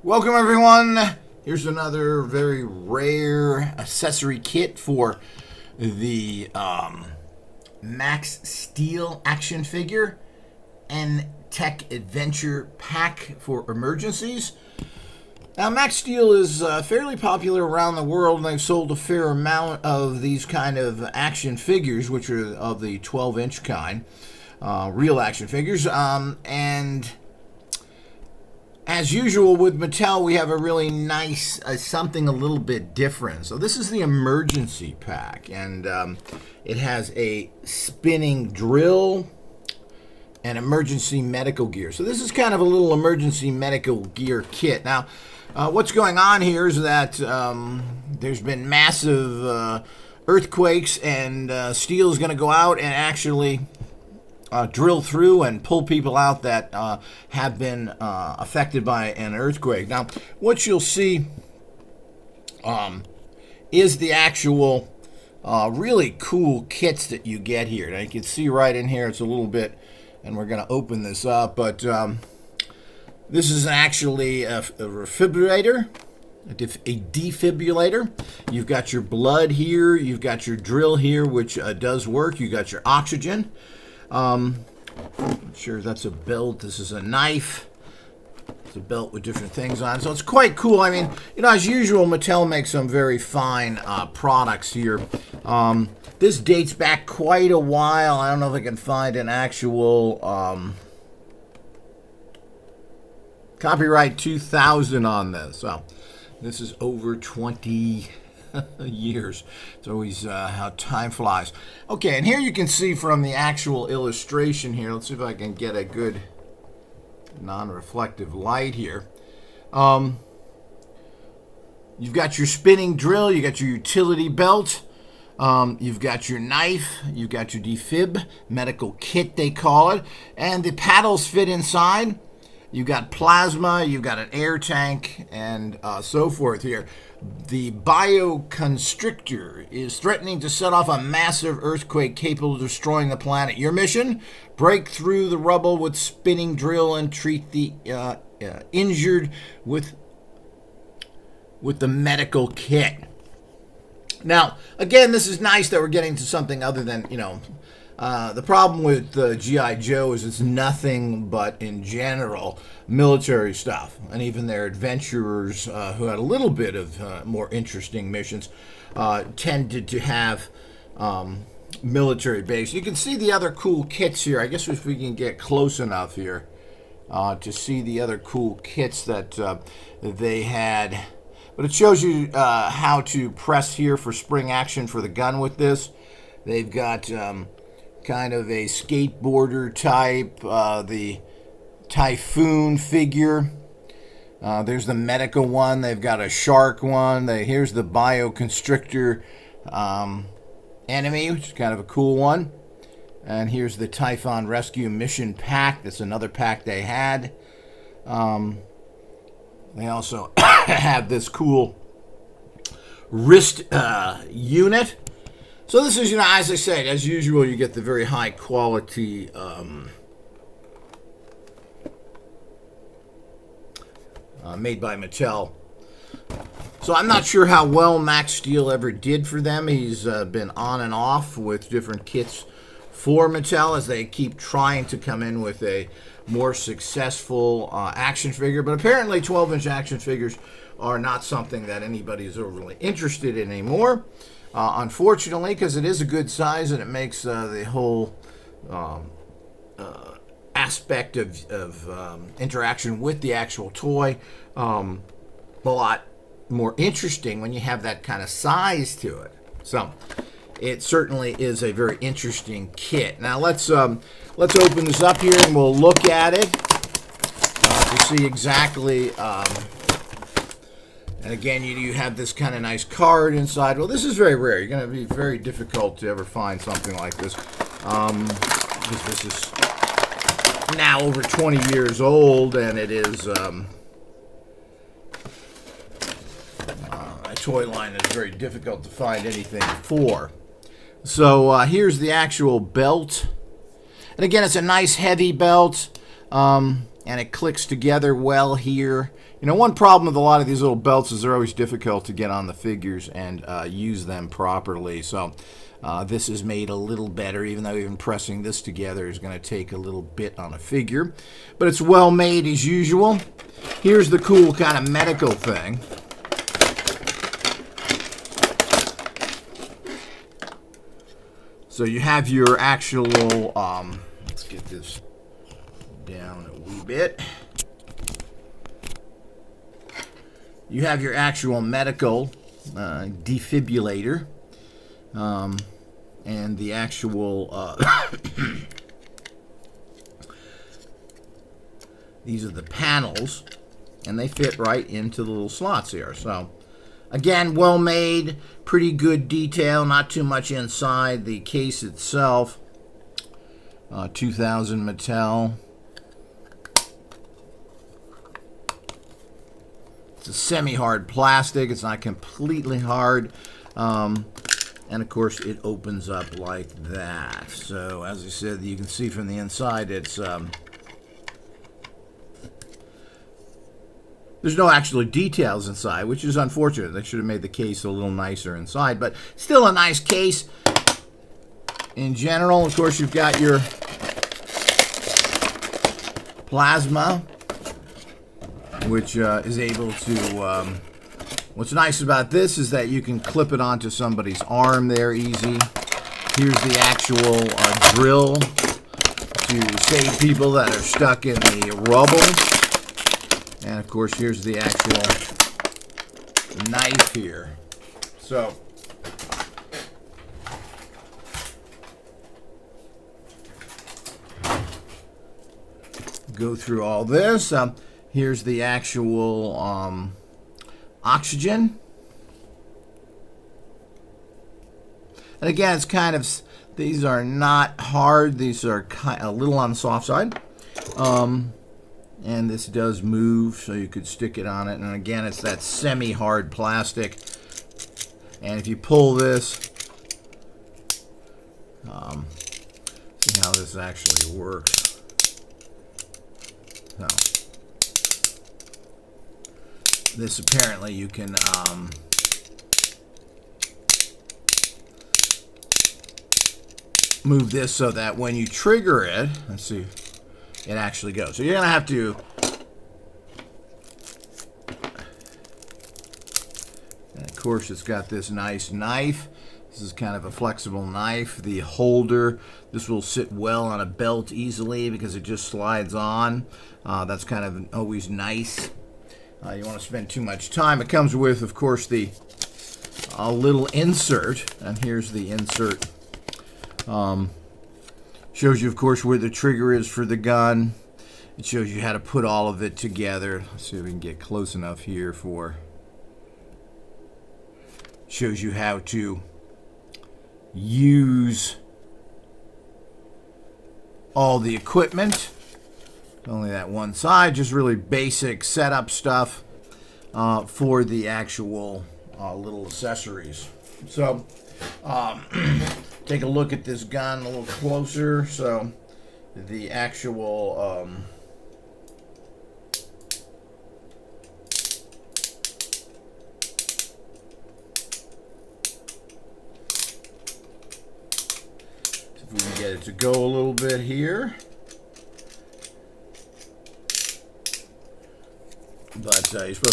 Welcome everyone. Here's another very rare accessory kit for the Max Steel action figure and Tech Adventure Pack for emergencies. Now, Max Steel is fairly popular around the world, and they've sold a fair amount of these kind of action figures, which are of the 12-inch kind, real action figures, and as usual with Mattel, we have a really nice, something a little bit different. So this is the emergency pack, and it has a spinning drill and emergency medical gear. So this is kind of a little emergency medical gear kit. Now, what's going on here is that there's been massive earthquakes, and Steel is going to go out and actually drill through and pull people out that have been affected by an earthquake. Now, what you'll see is the actual really cool kits that you get here. Now, you can see right in here, it's a little bit, and we're going to open this up, but this is actually a defibrillator. A defibrillator. You've got your blood here. You've got your drill here, which does work. You got your oxygen. I'm sure that's a belt. This is a knife. It's a belt with different things on. So it's quite cool. I mean, you know, as usual, Mattel makes some very fine products here. This dates back quite a while. I don't know if I can find an actual copyright 2000 on this. So this is over 20 years. It's always how time flies. Okay, and here you can see from the actual illustration here. Let's see if I can get a good non-reflective light here. You've got your spinning drill. You got your utility belt. You've got your knife. You've got your defib medical kit, they call it, and the paddles fit inside. You've got plasma, you've got an air tank, and so forth here. The bioconstrictor is threatening to set off a massive earthquake capable of destroying the planet. Your mission? Break through the rubble with spinning drill and treat the injured with the medical kit. Now, again, this is nice that we're getting to something other than, you know, the problem with G.I. Joe is it's nothing but, in general, military stuff. And even their adventurers, who had a little bit of more interesting missions, tended to have military base. You can see the other cool kits here. I guess if we can get close enough here to see the other cool kits that they had. But it shows you how to press here for spring action for the gun with this. They've got kind of a skateboarder type, the typhoon figure. There's the medical one. They've got a shark one. Here's the bioconstrictor enemy, which is kind of a cool one. And here's the Typhon Rescue Mission Pack. That's another pack they had. They also have this cool wrist unit. So this is, you know, as I said, as usual, you get the very high quality made by Mattel. So I'm not sure how well Max Steel ever did for them. He's been on and off with different kits for Mattel as they keep trying to come in with a more successful action figure. But apparently 12-inch action figures are not something that anybody is overly interested in anymore. Unfortunately, because it is a good size and it makes the whole aspect of interaction with the actual toy a lot more interesting when you have that kind of size to it. So it certainly is a very interesting kit. Now let's open this up here and we'll look at it to see exactly. And again, you have this kind of nice card inside. Well, this is very rare. You're going to be very difficult to ever find something like this. Because this is now over 20 years old, and it is a toy line that's very difficult to find anything for. So here's the actual belt. And again, it's a nice heavy belt. and it clicks together well here. You know, one problem with a lot of these little belts is they're always difficult to get on the figures and use them properly. So this is made a little better, even though even pressing this together is going to take a little bit on a figure. But it's well made as usual. Here's the cool kind of medical thing. So you have your actual, let's get this down a wee bit. You have your actual medical defibrillator, and the actual, these are the panels, and they fit right into the little slots here. So, again, well made, pretty good detail, not too much inside. The case itself, 2000 Mattel. It's a semi-hard plastic. It's not completely hard. And, of course, it opens up like that. So, as I said, you can see from the inside it's... there's no actual details inside, which is unfortunate. They should have made the case a little nicer inside. But still a nice case in general. Of course, you've got your plasma, which is able to... what's nice about this is that you can clip it onto somebody's arm there easy. Here's the actual drill to save people that are stuck in the rubble. And, of course, here's the actual knife here. So, go through all this. Here's the actual oxygen. And again, it's kind of, these are not hard. These are a little on the soft side. And this does move, so you could stick it on it. And again, it's that semi-hard plastic. And if you pull this, see how this actually works. So, this apparently you can move this so that when you trigger it, let's see, it actually goes. So you're going to have to, and of course it's got this nice knife. This is kind of a flexible knife. The holder, this will sit well on a belt easily because it just slides on. That's kind of always nice. You want to spend too much time. It comes with, of course, the little insert, and here's the insert. Shows you, of course, where the trigger is for the gun. It shows you how to put all of it together. Let's see if we can get close enough here for... Shows you how to use all the equipment. Only that one side, just really basic setup stuff for the actual little accessories. So, take a look at this gun a little closer. So, the actual if we can get it to go a little bit here. But you're supposed